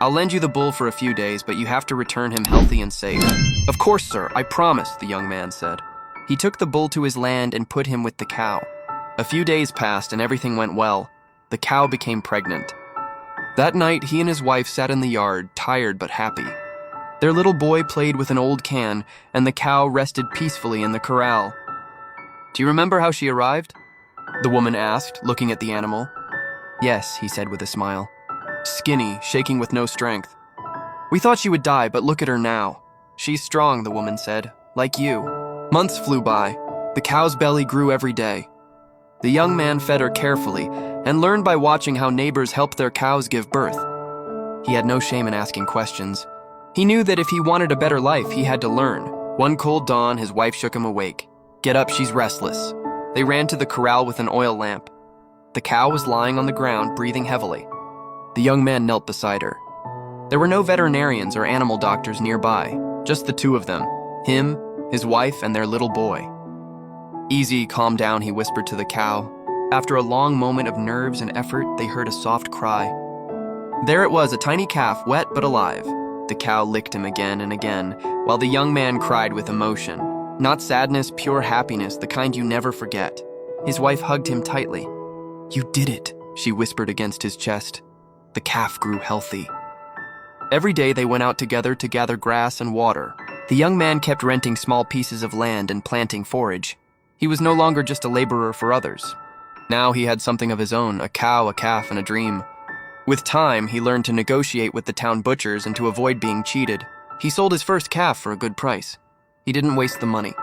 I'll lend you the bull for a few days, but you have to return him healthy and safe." "Of course, sir, I promise," the young man said. He took the bull to his land and put him with the cow. A few days passed and everything went well. The cow became pregnant. That night, he and his wife sat in the yard, tired but happy. Their little boy played with an old can, and the cow rested peacefully in the corral. "Do you remember how she arrived?" the woman asked, looking at the animal. "Yes," he said with a smile. "Skinny, shaking with no strength. We thought she would die, but look at her now. She's strong," the woman said, "like you." Months flew by. The cow's belly grew every day. The young man fed her carefully and learned by watching how neighbors helped their cows give birth. He had no shame in asking questions. He knew that if he wanted a better life, he had to learn. One cold dawn, his wife shook him awake. "Get up, she's restless." They ran to the corral with an oil lamp. The cow was lying on the ground, breathing heavily. The young man knelt beside her. There were no veterinarians or animal doctors nearby, just the two of them, him, his wife, and their little boy. "Easy, calm down," he whispered to the cow. After a long moment of nerves and effort, they heard a soft cry. There it was, a tiny calf, wet but alive. The cow licked him again and again, while the young man cried with emotion. Not sadness, pure happiness, the kind you never forget. His wife hugged him tightly. "You did it," she whispered against his chest. The calf grew healthy. Every day they went out together to gather grass and water. The young man kept renting small pieces of land and planting forage. He was no longer just a laborer for others. Now he had something of his own, a cow, a calf, and a dream. With time, he learned to negotiate with the town butchers and to avoid being cheated. He sold his first calf for a good price. He didn't waste the money.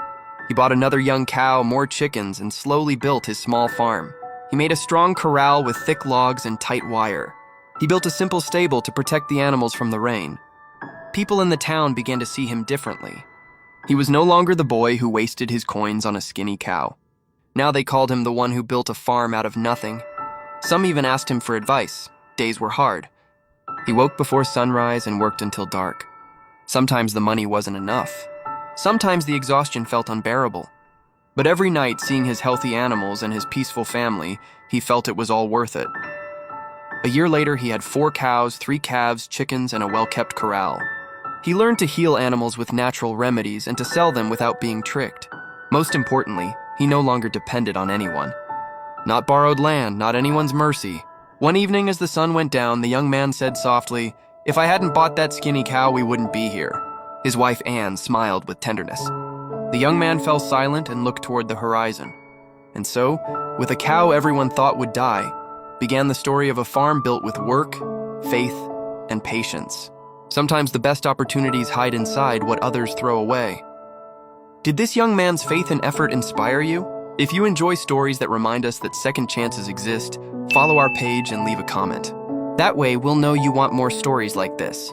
He bought another young cow, more chickens, and slowly built his small farm. He made a strong corral with thick logs and tight wire. He built a simple stable to protect the animals from the rain. People in the town began to see him differently. He was no longer the boy who wasted his coins on a skinny cow. Now they called him the one who built a farm out of nothing. Some even asked him for advice. Days were hard. He woke before sunrise and worked until dark. Sometimes the money wasn't enough. Sometimes the exhaustion felt unbearable. But every night, seeing his healthy animals and his peaceful family, he felt it was all worth it. A year later, he had 4 cows, 3 calves, chickens, and a well-kept corral. He learned to heal animals with natural remedies and to sell them without being tricked. Most importantly, he no longer depended on anyone. Not borrowed land, not anyone's mercy. One evening as the sun went down, the young man said softly, "If I hadn't bought that skinny cow, we wouldn't be here." His wife Anne smiled with tenderness. The young man fell silent and looked toward the horizon. And so, with a cow everyone thought would die, began the story of a farm built with work, faith, and patience. Sometimes the best opportunities hide inside what others throw away. Did this young man's faith and effort inspire you? If you enjoy stories that remind us that second chances exist, follow our page and leave a comment. That way, we'll know you want more stories like this.